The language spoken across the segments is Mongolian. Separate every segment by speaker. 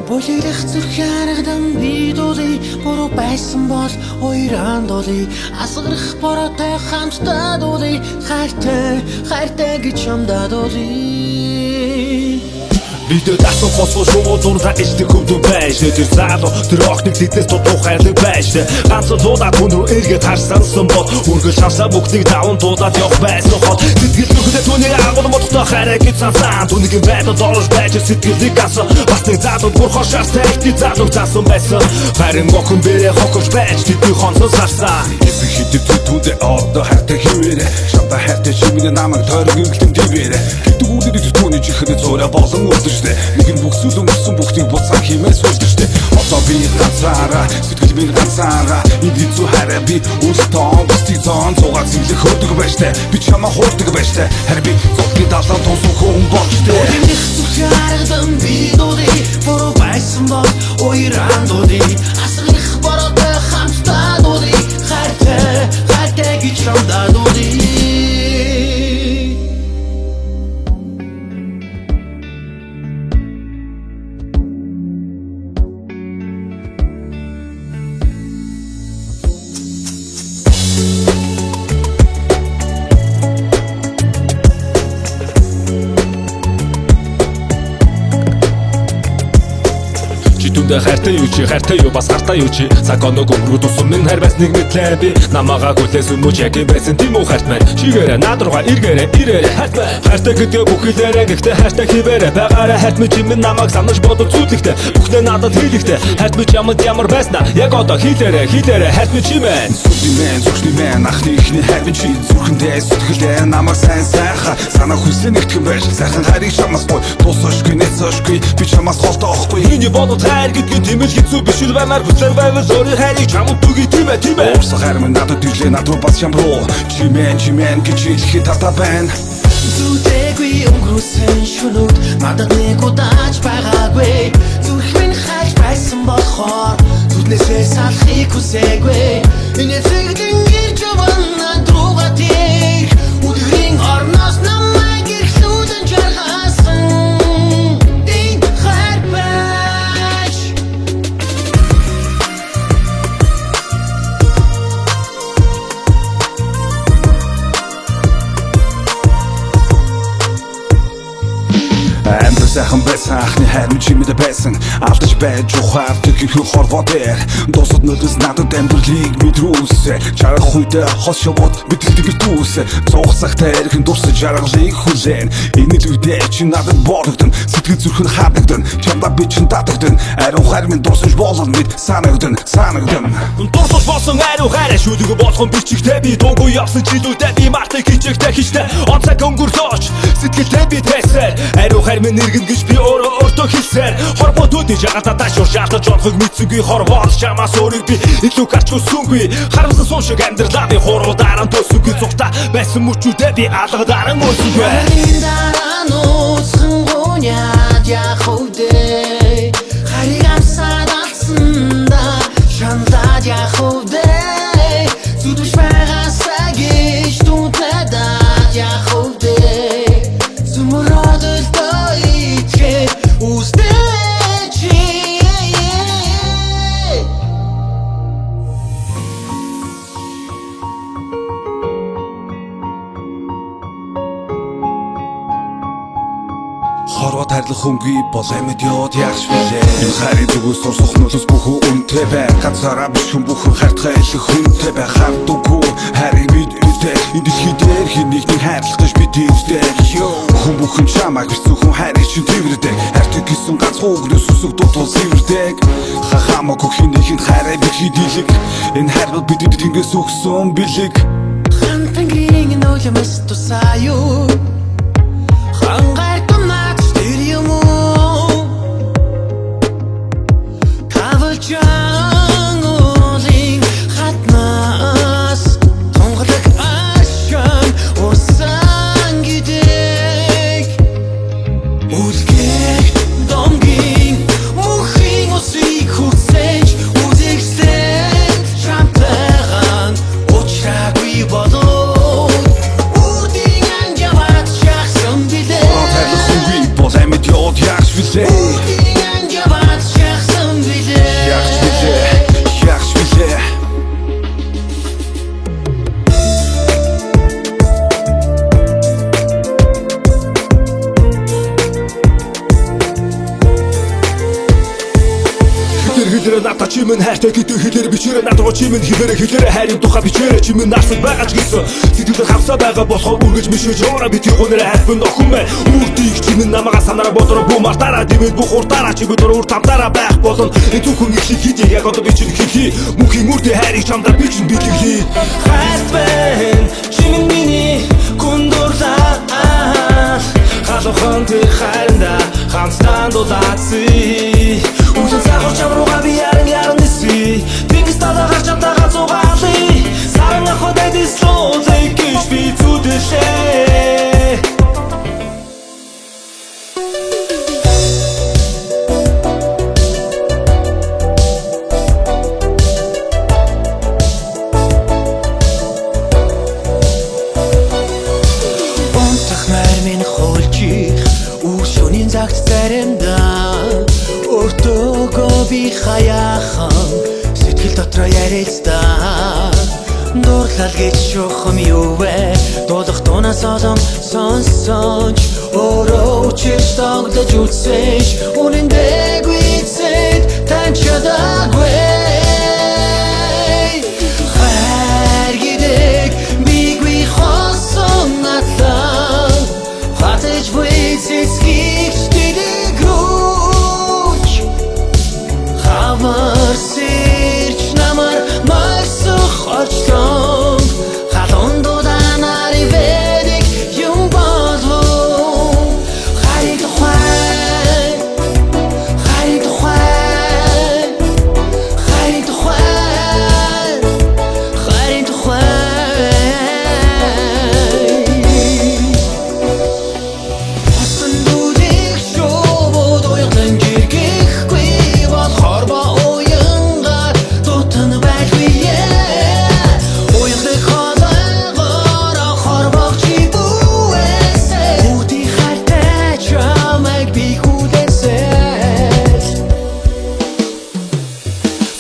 Speaker 1: Бүлэглэх зүрхээрэгдэн би дуулий буруу байсан бол хоёроо дуулий асгарах бороотой хамтдаа дуулий хайртай гэж чамдаа дуулий
Speaker 2: Бидэд асуу хосгоо шууд дурдаа ичдэг хөвдөн байж тэр залуу тэр охиныг тэднээс дутуу хайрлаг байж ганц дуудаад хүн рүү эргээд харсансан бол үргэл шансаа бүгдийг даван дуудаад явах байсан хол сэтгэл зүрхэдээ түүний агуул моттой хараа гэж сансан түүний байдал орж байж сэтгэлийг асан бас нэг залуу бурхан шаартай ихний залуу заасан байсан харин охин бэрээ хохож байж тэдний хонсон сарсан
Speaker 3: Хэдий түүдээ одоо хайртай хивээрэ шамта хайртай чимийн намайг тойрог гэлтэн дивээрэ гэдэг үүдээ түүний чихэд зураа болон үлдэрчтэй нэг нь бүхсүүл өнгөрсөн бүхтийг буцаа химээс үлдэрчтэй одоо би ганцаараа сэтгэл минь ганцаараа энэ зү хараа би үлтэн бустыг зон цугаар зэмлэх хөдөг байжтай би чамаа хуурдаг байжтай харин би зовгийн далаа тунсан хүн болжтэй
Speaker 1: Бүлэглэх зүрхээрэгдэн би дуулий буруу байсан бол хоёроо дуулий асгарах бороотой хамтдаа дуулий хайртай гэж чамдаа дуулий
Speaker 2: Түндэ хайртай юу бас хартай юу чи цаг оног өнгөрөө тусан минь хайр бас нэг мэтлээ би намаага хүлээс өмөж яг байсан тийм үү хайрт маань чигээрэ над руугаа ирээрэ хайртай гэдэг бүхэлээрэ гэхдээ хайртай хивээрэ байгаарэ хайрт минь чимэн намайг санаж бодол зүтлэгтэй бүхнээ надад хийлэгтэй хайрт минь ямар байснаа яг одоо хийлээрэ хайрт минь чимэн
Speaker 3: зүрхний мэн ахны ихний хайр минь чи зүрхэндээ сэтгэлээ намайг сайхан санаа хүсээ нэгтгэн байж сайхан хайрыг чамаас бой тусашгүй нэцашгүй би чамаас холтой ахгүй
Speaker 2: миний бодол хайр гэдгийг тэмэл хэцүү биш л баймаар хүсэл байвал өөрийн хайрыг чамд түгий тийм ээ
Speaker 3: Уурсан хайр минь надад ирлээ над руу бас чамруу чимэн гэж хэлэхэд татаа байна
Speaker 1: Зүтэгүй өнгөрсөн шөнүүд надад нэг удаач байгаагүй зүрх минь хайж байсан болохоор зүтнээсээ салахыг хүсээгүй энэ зэгдэн гэрч явна друга тийг өдрийн орноос намайг ирлүүдэн жаргасан энэ хайр байж
Speaker 3: Амт сайхан байсан ахны хайр минь чимэд байсан алдаж байж ухаардаг их хорвоо дээр дуусад нүдэс надад амьдралыг мэдрүүлсэ жаргах үедээ хос шовод битэлдэг дүүсэ цуг цагтаа эрхэн дурсаж жаргалыг хүлээн энэ л үедээ чи надад боодогдсон сэтгэл зүрх нь хаадагдсан чамдаа би чин татагдсан ариун хайр минь дурсаж болон мэд санагдсан
Speaker 2: дурсаж болсон ариун хайр шүлэг болгон бичигтэй би дуугүй явсан чилүүдээ би мартыг хичээгтэй хичтэй онцаг өнгөрлөөч сэтгэлтэй би тайсаар ариун хайр минь нэргэн гэж би өөртөө хэлсээр хорвоотууд жагалдаа шуурж шаардаж жонхог мэдсэнгүй хорвоол чамаас өөрийг би илүү гарч хүссэнгүй харамсан сун шиг амьдралаа би хууруудаараа төсөнгүй цугтаа байсан мөчүүдээ би алгадараа мөсөнгүй
Speaker 1: дараа нууцхан гуняад яхавдэ хариг амсаад алсанда шандаад яхавдэ зүдвш байгаасаа гэж дунтадаад яхавдэ зүмөрөдөл тоичээ үстэчи
Speaker 3: хорвоо тарлах хөнгий бол амьд яваад яах швэлээ энэ хайрын зүгээс сурсах нөлөөс бүхэн үнтэй бай ганцаараа биш хүн бүхэн хайртай их хүнтэй бай хардаггүй хайрыг бид үтэй энэ дэлхий дээр хин нэгний хайрлах гэж бид ивтэй хүн бүхэн чамайг биш зөвхөн хайрыг чинь тэрвэрдэг хайртай гэсэн ганц үгнээс үсэг дутуул зэвэрдэг хамаагүй хин нэгэнд хайраа бид хийдэлэг энэ хайр бол бидэд тэнгээс өгсөн бэлэг
Speaker 1: хантан гэрийн нөлөөс тусааю хангай тунаад стери юм уу кавалчан олин хатнаас тонголог ашан усан гидэх үлгэх домгийн мухин усыг хүсэж үзэгсээ шампан уучраагүй болоо
Speaker 2: чимэн хайртай гэдэг хэлээр бичээрэй надад чимэн хэлээрэй хайрын тухай бичээрэй чимэн нарсад байгаа ч гэсэн сэтгэлд хавсаа байгаа болохоор үргэж мишиж яваараа битгий гонороо хайрын охин мэ үрдийг чимэн намайга санаараа бодороо бумартаараа дэмэд бухуртаараа чимэд ур тамтаараа байх болон энэ зөвхөн их хийх яг одоо би чинь хийх мөнхийн үрдээ хайрыг чамдаа би чинь биелгий
Speaker 1: хайртай чимэн миний күндурлаа халухан тэр хайранда хамтдаа дулаацъя үхэн сахар чамруугаа би яран ниси тэнгис талаа гарч чамтайгаа зугаалъя саран ахуйд slowly гэж би зүдэшээ Загт заримдаа өөртөөгөө би хаяахан сэтгэл дотроо ярилцдаа дуурлал гэж шухам юу вэ дуулах дуунаас олон сонсож өөрөө чиш тогтож үтсэж үнэндээгүй эцэд таньчадаггүй хайр гэдэг биггүй хосон натлан хатаж бүйцэц Сэрч намар масах очтон халуун дууданаар ивэдэг юм болов хайрын тухай хайрын тухай хайрын тухай хайрын тухай Асан дүүдэх шоуд уян жиргэхгүй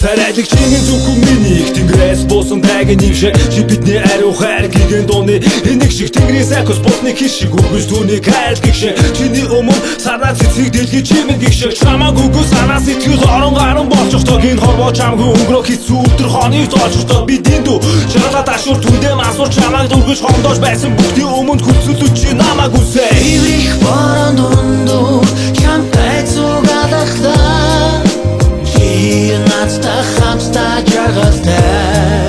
Speaker 2: Сайрайлаг чиний зөвхөн миний их тэнгэрээс буусан тайгийн юм шиг чи бидний ариу хайр гэгэн дууны энийг шиг тэнгэрээс акус бусны хиш шиг үгүйс түүний хайр гэгшээ чиний өмнө санаа цэцэг дэлгий чимэн гэгшээ чамаг үгүй санаа сэтгэл орон гарan болчихдоо гин хорвоо чамгүй өнгөрөө хэцүү өдөр хоныг тоолчихдоо би дэндүү чараа ташуур түндээ масуур чамаг дүргэж хондоож байсан бүгдийн өмнө хүлцэлүүд чи намайг үсэ
Speaker 1: Иврих баран дундуу чамтай цугаалахлаа Надтай хамтдаа жаргалтай